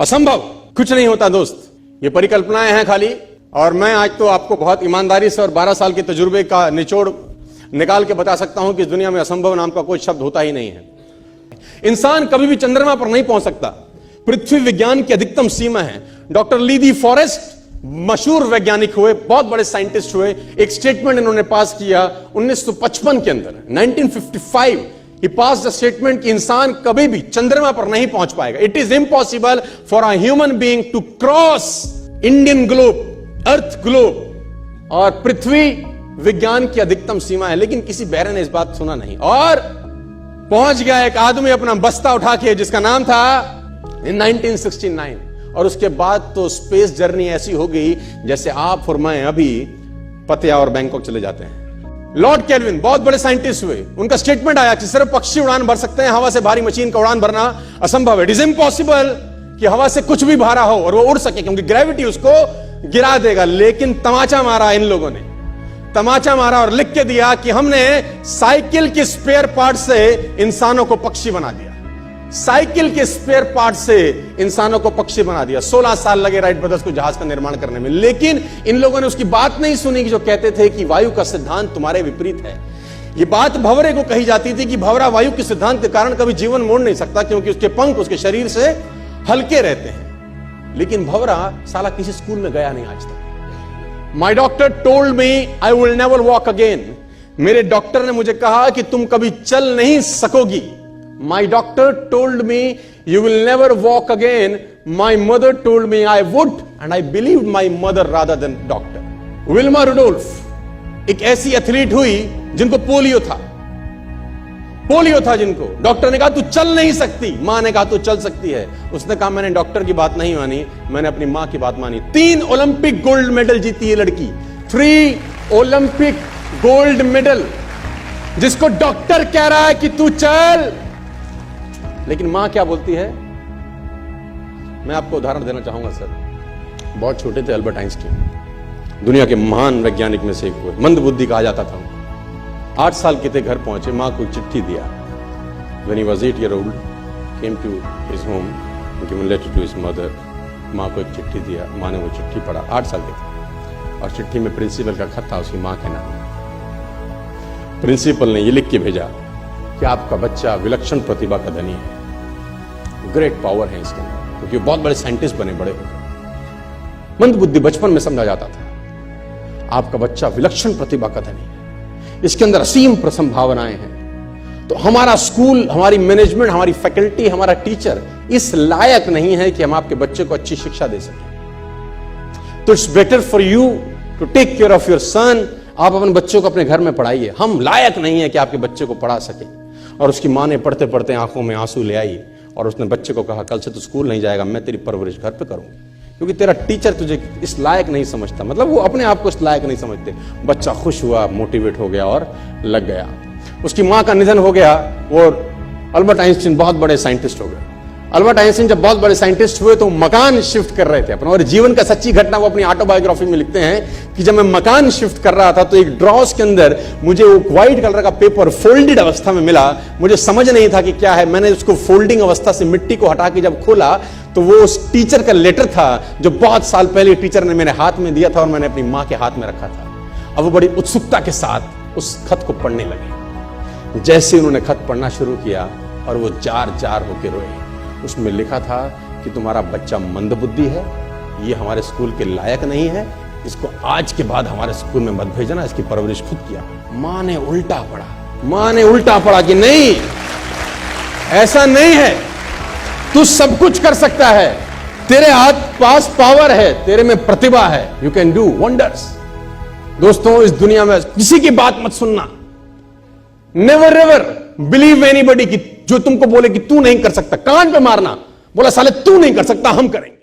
असंभव कुछ नहीं होता दोस्त, ये परिकल्पनाएं हैं खाली। और मैं आज तो आपको बहुत ईमानदारी से और 12 साल के तजुर्बे का निचोड़ निकाल के बता सकता हूं कि इस दुनिया में असंभव नाम का कोई शब्द होता ही नहीं है। इंसान कभी भी चंद्रमा पर नहीं पहुंच सकता, पृथ्वी विज्ञान की अधिकतम सीमा है। डॉक्टर ली दी फॉरेस्ट मशहूर वैज्ञानिक हुए, बहुत बड़े साइंटिस्ट हुए, एक स्टेटमेंट इन्होंने पास किया 1955 के अंदर, 1955 ही पास द स्टेटमेंट कि इंसान कभी भी चंद्रमा पर नहीं पहुंच पाएगा। It is impossible for a human being to cross Indian globe, earth globe, और पृथ्वी विज्ञान की अधिकतम सीमा है। लेकिन किसी बहरे ने इस बात सुना नहीं और पहुंच गया एक आदमी अपना बस्ता उठा के, जिसका नाम था इन 1969। और उसके बाद तो स्पेस जर्नी ऐसी हो गई जैसे आप और मैं अभी पतिया और बैंकॉक चले जाते हैं। लॉर्ड केल्विन बहुत बड़े साइंटिस्ट हुए, उनका स्टेटमेंट आया कि सिर्फ पक्षी उड़ान भर सकते हैं, हवा से भारी मशीन का उड़ान भरना असंभव है। इट इज इम्पॉसिबल कि हवा से कुछ भी भारा हो और वो उड़ सके, क्योंकि ग्रेविटी उसको गिरा देगा। लेकिन तमाचा मारा इन लोगों ने, तमाचा मारा और लिख के दिया कि हमने साइकिल के स्पेयर पार्ट से इंसानों को पक्षी बना दिया, साइकिल के स्पेयर पार्ट से इंसानों को पक्षी बना दिया। 16 साल लगे राइट ब्रदर्स को जहाज का निर्माण करने में। लेकिन इन लोगों ने उसकी बात नहीं सुनी कि जो कहते थे कि वायु का सिद्धांत तुम्हारे विपरीत है। यह बात भंवरे को कही जाती थी कि भंवरा वायु के सिद्धांत के कारण कभी जीवन मोड़ नहीं सकता, क्योंकि उसके पंख उसके शरीर से हल्के रहते हैं। लेकिन भंवरा साला किसी स्कूल में गया नहीं आज तक। माई doctor told me I will never walk again. मेरे डॉक्टर ने मुझे कहा कि तुम कभी चल नहीं सकोगी। My doctor told me you will never walk again. My mother told me I would, and I believed my mother rather than doctor. Wilma Rudolph एक ऐसी एथलीट हुई जिनको पोलियो था जिनको डॉक्टर ने कहा तू चल नहीं सकती, मां ने कहा तू चल सकती है। उसने कहा मैंने डॉक्टर की बात नहीं मानी, मैंने अपनी मां की बात मानी। 3 ओलंपिक गोल्ड मेडल जीती है लड़की, 3 ओलंपिक गोल्ड मेडल, जिसको डॉक्टर कह रहा है कि तू चल। लेकिन मां क्या बोलती है? मैं आपको उदाहरण देना चाहूंगा सर। बहुत छोटे थे अल्बर्ट आइंस्टीन, दुनिया के महान वैज्ञानिक में से एक हुए, मंदबुद्धि कहा जाता था उनको। 8 साल के थे, घर पहुंचे, मां को चिट्ठी दिया। When he was 8 years old, came to his home, given letter to his mother. मां को एक चिट्ठी दिया, मां ने वो चिट्ठी पढ़ा। 8 साल के थे और चिट्ठी में प्रिंसिपल का खत था उसकी मां के नाम। प्रिंसिपल ने ये लिख के भेजा कि आपका बच्चा विलक्षण प्रतिभा का धनी है, ग्रेट पावर है इसके अंदर, क्योंकि बहुत बड़े साइंटिस्ट बने बड़े होकर। मंदबुद्धि बचपन में समझा जाता था। आपका बच्चा विलक्षण प्रतिभा का धनी है, इसके अंदर असीम संभावनाएं हैं। तो हमारा स्कूल, हमारी मैनेजमेंट, हमारी फैकल्टी, हमारा टीचर इस लायक नहीं है कि हम आपके बच्चे को अच्छी शिक्षा दे सकें। तो it's better for you to take care of your son. आप अपने बच्चों को अपने घर में पढ़ाइए, हम लायक नहीं है कि आपके बच्चे को पढ़ा सके। और उसकी मां ने पढ़ते पढ़ते आंखों में आंसू ले आई और उसने बच्चे को कहा कल से तू स्कूल नहीं जाएगा, मैं तेरी परवरिश घर पे करूंगी, क्योंकि तेरा टीचर तुझे इस लायक नहीं समझता। मतलब वो अपने आप को इस लायक नहीं समझते। बच्चा खुश हुआ, मोटिवेट हो गया और लग गया। उसकी मां का निधन हो गया और अल्बर्ट आइंस्टीन बहुत बड़े साइंटिस्ट हो गए। अल्बर्ट आइंस्टीन जब बहुत बड़े साइंटिस्ट हुए तो मकान शिफ्ट कर रहे थे अपना, और जीवन का सच्ची घटना वो अपनी ऑटोबायोग्राफी में लिखते हैं कि जब मैं मकान शिफ्ट कर रहा था तो एक ड्रॉस के अंदर मुझे वो व्हाइट कलर का पेपर फोल्डेड अवस्था में मिला। मुझे समझ नहीं था कि क्या है। मैंने उसको फोल्डिंग अवस्था से मिट्टी को हटा के जब खोला तो वो उस टीचर का लेटर था जो बहुत साल पहले टीचर ने मेरे हाथ में दिया था और मैंने अपनी मां के हाथ में रखा था। अब वो बड़ी उत्सुकता के साथ उस खत को पढ़ने लगे। जैसे उन्होंने खत पढ़ना शुरू किया और वो जार जार होके रोए। उसमें लिखा था कि तुम्हारा बच्चा मंदबुद्धि है, ये हमारे स्कूल के लायक नहीं है, इसको आज के बाद हमारे स्कूल में मत भेजना, इसकी परवरिश खुद किया। मां ने उल्टा पढ़ा कि नहीं, ऐसा नहीं है, तू सब कुछ कर सकता है, तेरे हाथ पास पावर है, तेरे में प्रतिभा है, यू कैन डू वंडर्स। दोस्तों, इस दुनिया में किसी की बात मत सुनना। नेवर एवर बिलीव एनीबॉडी कि जो तुमको बोले कि तू नहीं कर सकता, कान पे मारना, बोला साले तू नहीं कर सकता, हम करेंगे।